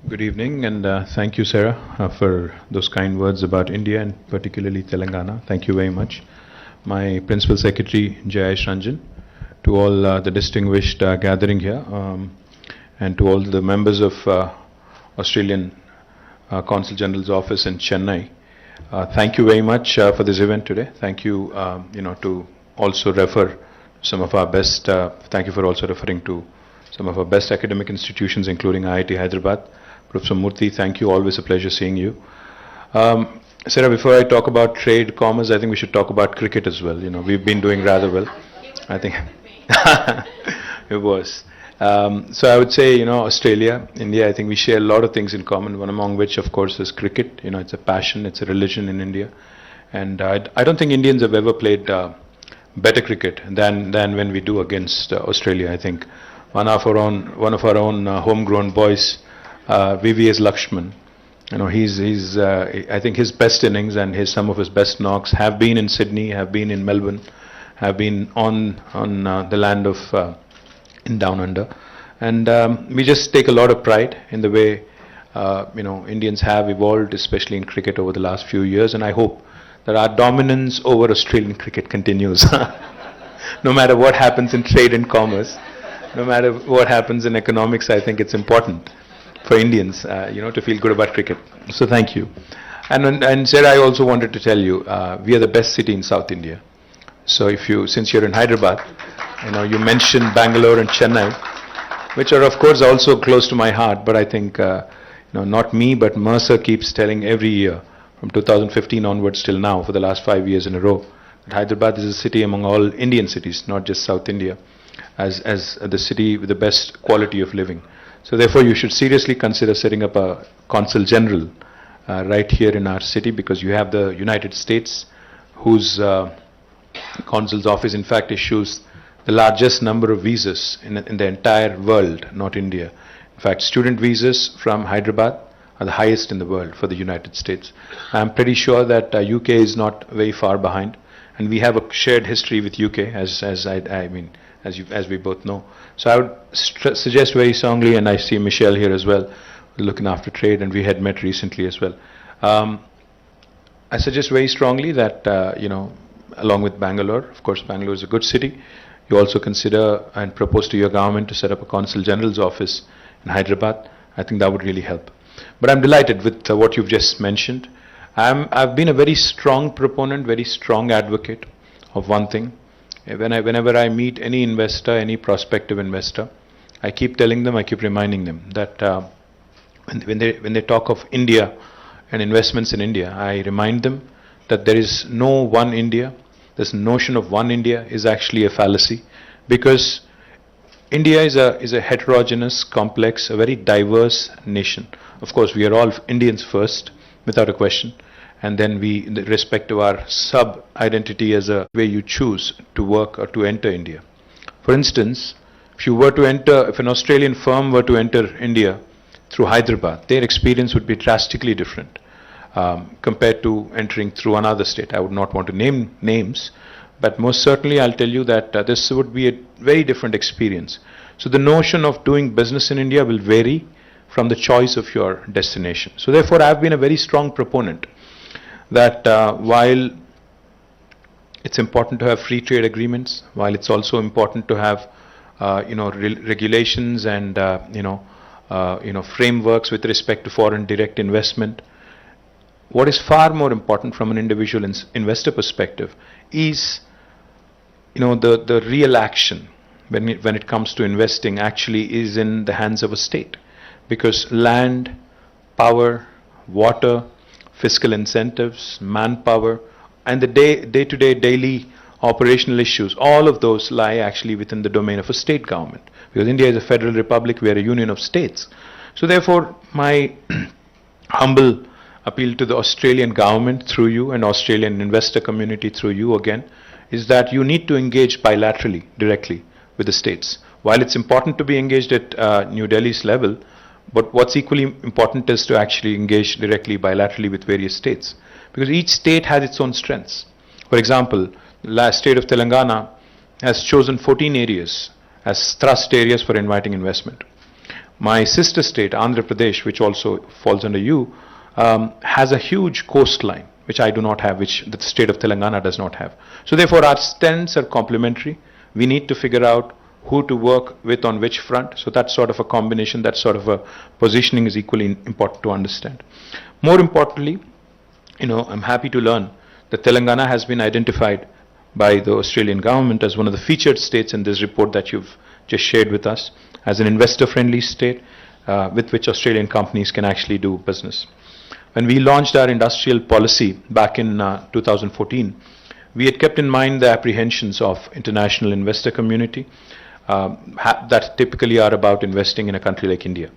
Good evening, and thank you, Sarah, for those kind words about India and particularly Telangana. Thank you very much. My Principal Secretary, Jayesh Ranjan, to all the distinguished gathering here, and to all the members of Australian Consul General's office in Chennai. Thank you very much for this event today. Thank you, to also refer some of our best. Thank you for also referring to some of our best academic institutions, including IIT Hyderabad. Professor Murthy, thank you. Always a pleasure seeing you. Sarah, before I talk about trade, commerce, I think we should talk about cricket as well. We've been doing rather well. I think it was. So I would say, Australia, India, I think we share a lot of things in common, one among which, of course, is cricket. It's a passion, it's a religion in India. And I don't think Indians have ever played better cricket than when we do against Australia. I think one of our own homegrown boys, VVS Lakshman, he's I think his best innings and some of his best knocks have been in Sydney, have been in Melbourne, have been on the land of in Down Under, and we just take a lot of pride in the way Indians have evolved, especially in cricket over the last few years, and I hope that our dominance over Australian cricket continues, no matter what happens in trade and commerce, no matter what happens in economics. I think it's important for Indians, to feel good about cricket. So thank you. And Sarah, I also wanted to tell you, we are the best city in South India. So since you're in Hyderabad, you mentioned Bangalore and Chennai, which are of course also close to my heart. But I think, not me, but Mercer keeps telling every year, from 2015 onwards till now, for the last 5 years in a row, that Hyderabad is a city among all Indian cities, not just South India, as the city with the best quality of living. So therefore, you should seriously consider setting up a consul general right here in our city, because you have the United States, whose consul's office, in fact, issues the largest number of visas in the entire world, not India. In fact, student visas from Hyderabad are the highest in the world for the United States. I'm pretty sure that UK is not very far behind, and we have a shared history with UK, as we both know. So I would suggest very strongly, and I see Michelle here as well, looking after trade, and we had met recently as well. I suggest very strongly that, along with Bangalore, of course, Bangalore is a good city, you also consider and propose to your government to set up a Consul General's office in Hyderabad. I think that would really help. But I'm delighted with what you've just mentioned. I've been a very strong proponent, very strong advocate of one thing. Whenever I meet any investor, any prospective investor, I keep telling them, I keep reminding them that when they talk of India and investments in India, I remind them that there is no one India. This notion of one India is actually a fallacy, because India is a heterogeneous, complex, a very diverse nation. Of course, we are all Indians first, without a question. And then in respect to our sub-identity as a way you choose to work or to enter India. For instance, if an Australian firm were to enter India through Hyderabad, their experience would be drastically different compared to entering through another state. I would not want to name names, but most certainly I'll tell you that this would be a very different experience. So the notion of doing business in India will vary from the choice of your destination. So therefore, I've been a very strong proponent that while it's important to have free trade agreements, while it's also important to have regulations and frameworks with respect to foreign direct investment, what is far more important from an individual investor perspective is the real action when it comes to investing actually is in the hands of a state, because land, power, water, fiscal incentives, manpower, and the day-to-day daily operational issues, all of those lie actually within the domain of a state government. Because India is a federal republic, we are a union of states. So therefore, my humble appeal to the Australian government through you, and Australian investor community through you again, is that you need to engage bilaterally, directly with the states. While it's important to be engaged at New Delhi's level, but what's equally important is to actually engage directly, bilaterally with various states, because each state has its own strengths. For example, the last state of Telangana has chosen 14 areas as thrust areas for inviting investment. My sister state, Andhra Pradesh, which also falls under you, has a huge coastline, which I do not have, which the state of Telangana does not have. So therefore, our strengths are complementary. We need to figure out who to work with on which front. So that sort of a combination, that sort of a positioning is equally important to understand. More importantly, I'm happy to learn that Telangana has been identified by the Australian government as one of the featured states in this report that you've just shared with us, as an investor-friendly state with which Australian companies can actually do business. When we launched our industrial policy back in 2014, we had kept in mind the apprehensions of international investor community that typically are about investing in a country like India.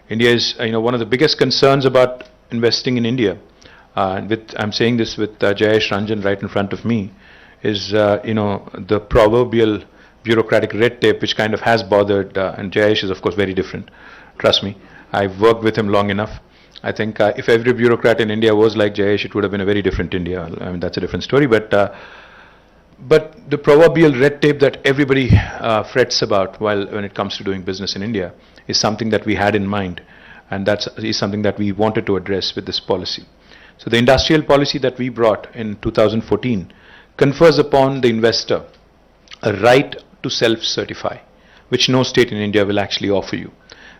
India is one of the biggest concerns about investing in India. I'm saying this with Jayesh Ranjan right in front of me, is the proverbial bureaucratic red tape which kind of has bothered, and Jayesh is of course very different. Trust me, I've worked with him long enough. I think if every bureaucrat in India was like Jayesh, it would have been a very different India. I mean, that's a different story. But the proverbial red tape that everybody frets about when it comes to doing business in India is something that we had in mind, and that is something that we wanted to address with this policy. So the industrial policy that we brought in 2014 confers upon the investor a right to self-certify, which no state in India will actually offer you.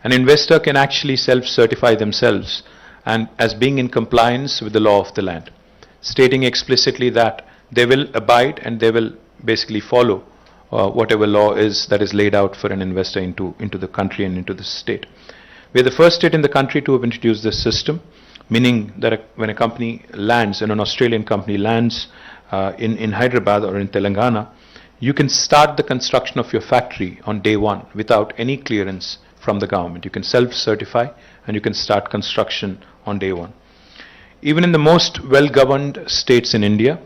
An investor can actually self-certify themselves and as being in compliance with the law of the land, stating explicitly that they will abide and they will basically follow whatever law is that is laid out for an investor into the country and into the state. We are the first state in the country to have introduced this system, meaning that when a company lands, and an Australian company lands in Hyderabad or in Telangana, you can start the construction of your factory on day one without any clearance from the government. You can self-certify and you can start construction on day one. Even in the most well-governed states in India,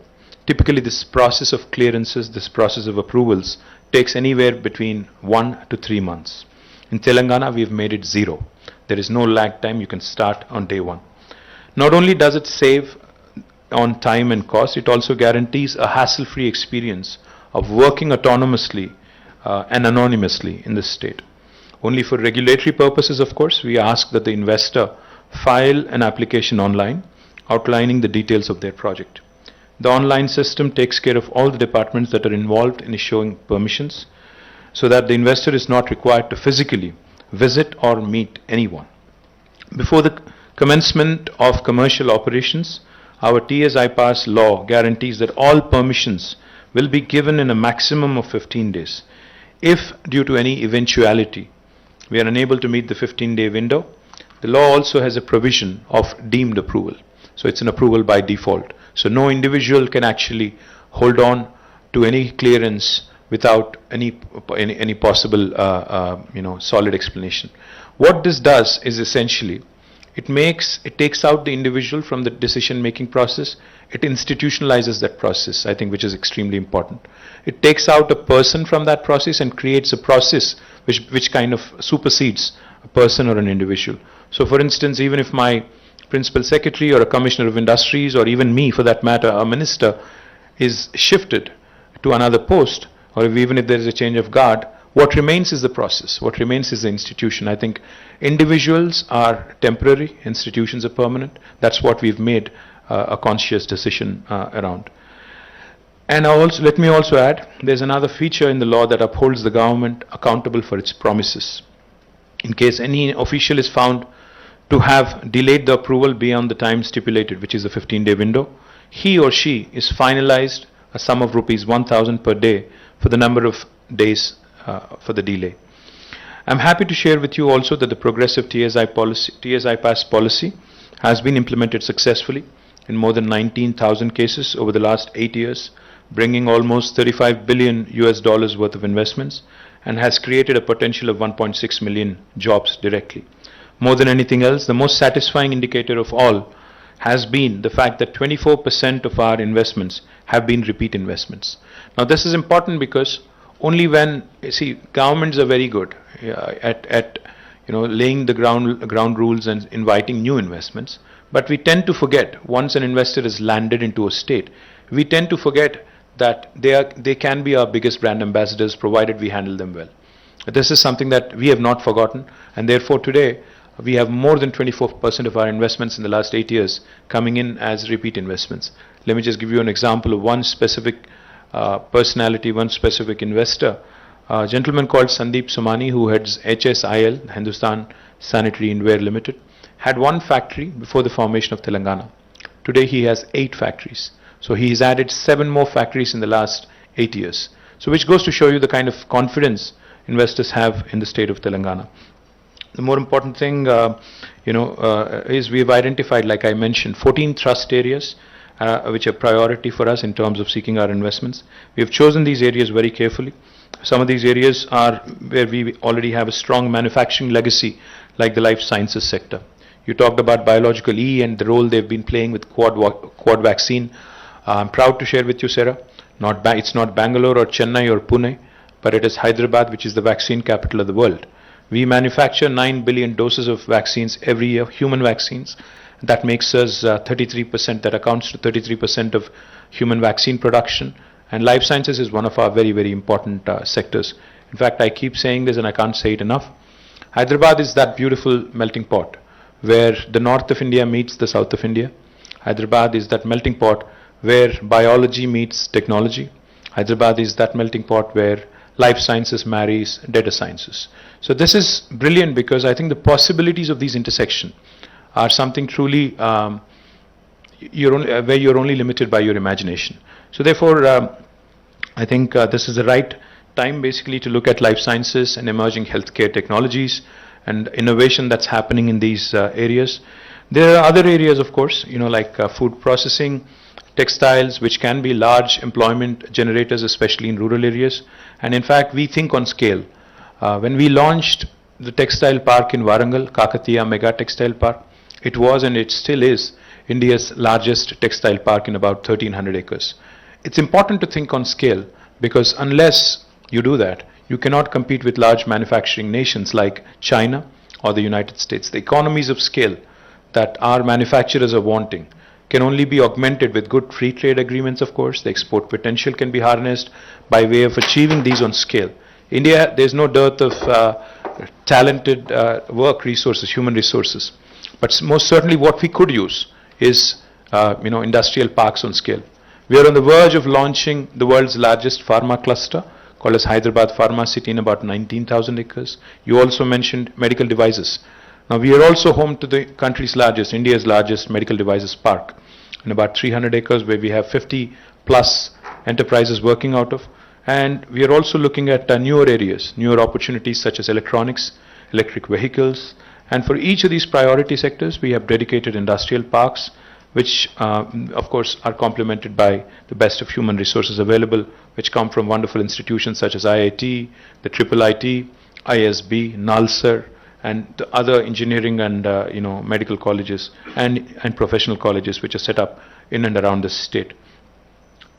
typically this process of clearances, this process of approvals takes anywhere between 1 to 3 months. In Telangana, we've made it 0. There is no lag time. You can start on day one. Not only does it save on time and cost, it also guarantees a hassle-free experience of working autonomously and anonymously in this state. Only for regulatory purposes, of course, we ask that the investor file an application online outlining the details of their project. The online system takes care of all the departments that are involved in issuing permissions, so that the investor is not required to physically visit or meet anyone. Before the commencement of commercial operations, our TS-IPAS law guarantees that all permissions will be given in a maximum of 15 days. If due to any eventuality we are unable to meet the 15-day window, the law also has a provision of deemed approval. So it's an approval by default. So no individual can actually hold on to any clearance without any possible solid explanation. What this does is essentially it takes out the individual from the decision-making process. It institutionalizes that process, I think, which is extremely important. It takes out a person from that process and creates a process which kind of supersedes a person or an individual. So for instance, even if my principal secretary or a commissioner of industries, or even me for that matter, a minister, is shifted to another post, or even if there is a change of guard, what remains is the process. What remains is the institution. I think individuals are temporary, institutions are permanent. That's what we've made a conscious decision around. And let me also add, there's another feature in the law that upholds the government accountable for its promises. In case any official is found to have delayed the approval beyond the time stipulated, which is a 15-day window, he or she is finalized a sum of rupees 1,000 per day for the number of days for the delay. I'm happy to share with you also that the progressive TS-IPAS policy has been implemented successfully in more than 19,000 cases over the last 8 years, bringing almost $35 billion worth of investments, and has created a potential of 1.6 million jobs directly. More than anything else, the most satisfying indicator of all has been the fact that 24% of our investments have been repeat investments. Now this is important because only when, governments are very good at laying the ground rules and inviting new investments, but we tend to forget, once an investor is landed into a state, we tend to forget that they can be our biggest brand ambassadors provided we handle them well. This is something that we have not forgotten, and therefore today we have more than 24% of our investments in the last 8 years coming in as repeat investments. Let me just give you an example of one specific personality, one specific investor, a gentleman called Sandeep Somani, who heads HSIL, Hindustan Sanitary Inware Limited, had one factory before the formation of Telangana. Today he has 8 factories. So he has added 7 more factories in the last 8 years. So which goes to show you the kind of confidence investors have in the state of Telangana. The more important thing, is we have identified, like I mentioned, 14 thrust areas which are priority for us in terms of seeking our investments. We have chosen these areas very carefully. Some of these areas are where we already have a strong manufacturing legacy, like the life sciences sector. You talked about biological E and the role they've been playing with quad vaccine. I'm proud to share with you, Sarah, it's not Bangalore or Chennai or Pune, but it is Hyderabad, which is the vaccine capital of the world. We manufacture 9 billion doses of vaccines every year, human vaccines. That makes us 33%, that accounts to 33% of human vaccine production. And life sciences is one of our very, very important sectors. In fact, I keep saying this and I can't say it enough. Hyderabad is that beautiful melting pot where the north of India meets the south of India. Hyderabad is that melting pot where biology meets technology. Hyderabad is that melting pot where life sciences marries data sciences. So this is brilliant because I think the possibilities of these intersection are something truly where you're only limited by your imagination. So therefore, I think this is the right time basically to look at life sciences and emerging healthcare technologies and innovation that's happening in these areas. There are other areas, of course, like food processing, textiles, which can be large employment generators, especially in rural areas. And in fact, we think on scale. When we launched the textile park in Warangal, Kakatiya Mega Textile Park, it was and it still is India's largest textile park in about 1,300 acres. It's important to think on scale because unless you do that, you cannot compete with large manufacturing nations like China or the United States. The economies of scale that our manufacturers are wanting can only be augmented with good free trade agreements, of course. The export potential can be harnessed by way of achieving these on scale. India, there's no dearth of talented work resources, human resources. But most certainly what we could use is industrial parks on scale. We are on the verge of launching the world's largest pharma cluster called as Hyderabad Pharma City in about 19,000 acres. You also mentioned medical devices. Now we are also home to the country's largest, India's largest medical devices park in about 300 acres where we have 50 plus enterprises working out of. And we are also looking at newer areas, newer opportunities such as electronics, electric vehicles. And for each of these priority sectors, we have dedicated industrial parks, which of course are complemented by the best of human resources available, which come from wonderful institutions such as IIT, the IIIT, ISB, NALSAR, and the other engineering and medical colleges and professional colleges which are set up in and around the state.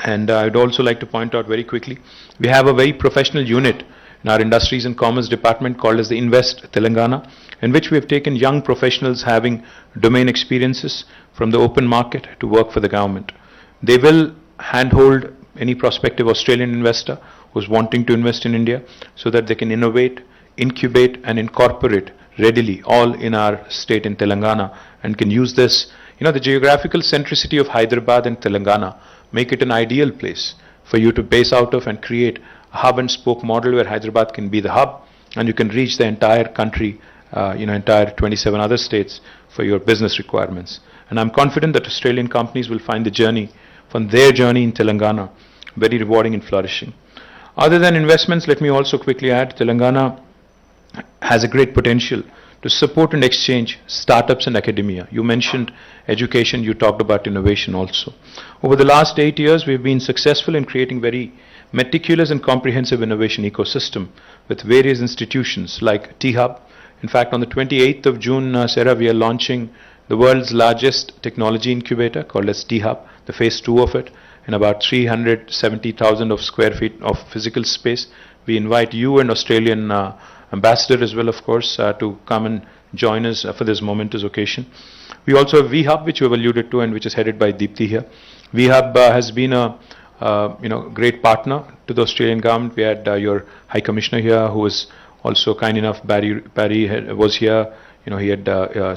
And I would also like to point out very quickly, we have a very professional unit in our Industries and Commerce Department called as the Invest Telangana, in which we have taken young professionals having domain experiences from the open market to work for the government. They will handhold any prospective Australian investor who's wanting to invest in India so that they can innovate, incubate and incorporate readily all in our state in Telangana and can use this. The geographical centricity of Hyderabad and Telangana make it an ideal place for you to base out of and create a hub and spoke model where Hyderabad can be the hub and you can reach the entire country, entire 27 other states for your business requirements. And I'm confident that Australian companies will find their journey in Telangana very rewarding and flourishing. Other than investments, let me also quickly add, Telangana has a great potential to support and exchange startups and academia. You mentioned education, you talked about innovation also. Over the last 8 years, we've been successful in creating very meticulous and comprehensive innovation ecosystem with various institutions like T-Hub. In fact, on the 28th of June, Sarah, we are launching the world's largest technology incubator called as T-Hub, the phase 2 of it, in about 370,000 of square feet of physical space. We invite you and Australian ambassador as well, of course, to come and join us for this momentous occasion. We also have VHub, which we've alluded to and which is headed by Deepthi here. VHub has been a great partner to the Australian government. We had your High Commissioner here who is also kind enough, Barry was here. He had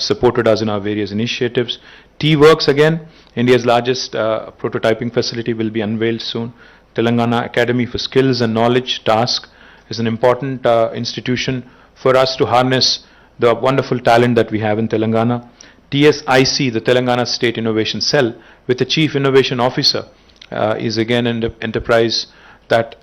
supported us in our various initiatives. T-Works again, India's largest prototyping facility, will be unveiled soon. Telangana Academy for Skills and Knowledge Task is an important institution for us to harness the wonderful talent that we have in Telangana. TSIC, the Telangana State Innovation Cell, with a Chief Innovation Officer, is again an enterprise that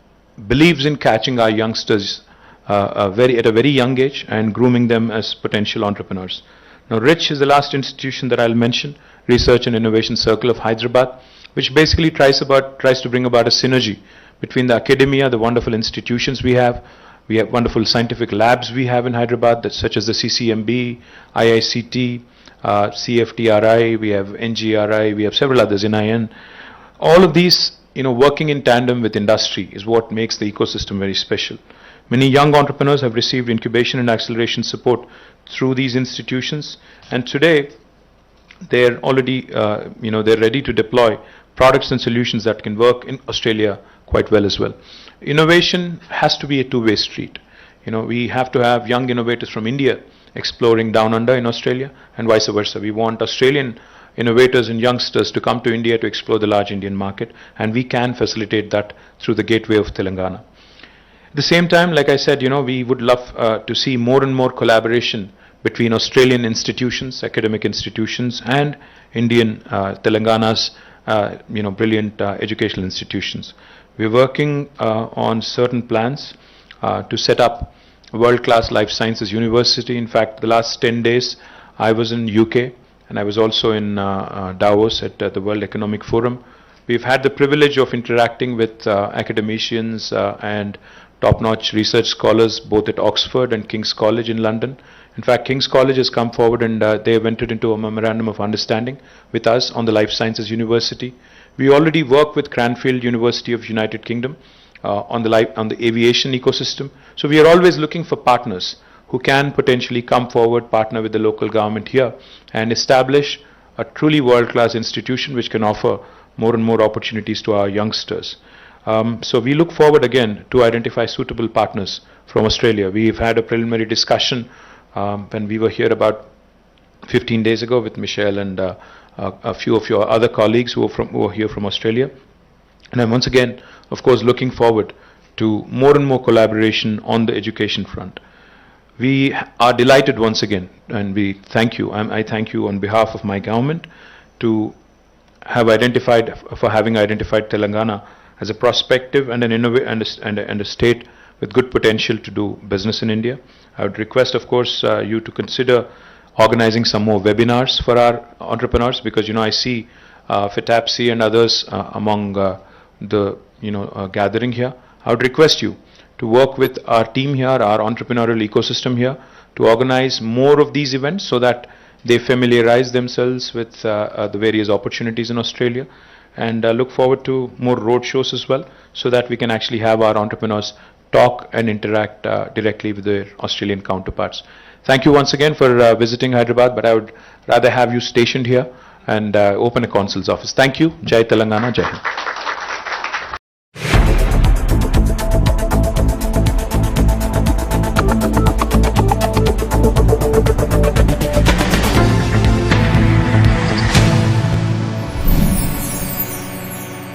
believes in catching our youngsters at a very young age and grooming them as potential entrepreneurs. Now, RICH is the last institution that I'll mention, Research and Innovation Circle of Hyderabad, which basically tries to bring about a synergy between the academia, the wonderful institutions we have. We have wonderful scientific labs we have in Hyderabad, such as the CCMB, IICT, CFTRI, we have NGRI, we have several others, NIN. All of these, working in tandem with industry is what makes the ecosystem very special. Many young entrepreneurs have received incubation and acceleration support through these institutions, and today they're already, they're ready to deploy products and solutions that can work in Australia quite well as well. Innovation has to be a two-way street. We have to have young innovators from India exploring down under in Australia, and vice versa. We want Australian innovators and youngsters to come to India to explore the large Indian market, and we can facilitate that through the gateway of Telangana. At the same time, like I said, we would love to see more and more collaboration between Australian institutions, academic institutions, and Indian Telangana's brilliant educational institutions. We're working on certain plans to set up a world-class life sciences university. In fact, the last 10 days I was in UK, and I was also in Davos at the World Economic Forum. We've had the privilege of interacting with academicians and top-notch research scholars both at Oxford and King's College in London. In fact, King's College has come forward and they have entered into a memorandum of understanding with us on the Life Sciences University. We already work with Cranfield University of United Kingdom on the aviation ecosystem. So we are always looking for partners who can potentially come forward, partner with the local government here, and establish a truly world-class institution which can offer more and more opportunities to our youngsters. So we look forward again to identify suitable partners from Australia. We've had a preliminary discussion when we were here about 15 days ago with Michelle and a few of your other colleagues who are here from Australia. And I'm once again, of course, looking forward to more and more collaboration on the education front. We are delighted once again, and we thank you. I thank you on behalf of my government for having identified Telangana as a prospective and a state with good potential to do business in India. I would request, of course, you to consider organizing some more webinars for our entrepreneurs, because I see FITAPSI and others among the gathering here. I would request you to work with our team here, our entrepreneurial ecosystem here, to organize more of these events so that they familiarize themselves with the various opportunities in Australia, and look forward to more road shows as well, so that we can actually have our entrepreneurs talk and interact directly with their Australian counterparts. Thank you once again for visiting Hyderabad, but I would rather have you stationed here and open a consul's office. Thank you. Jai Telangana, Jai Hind.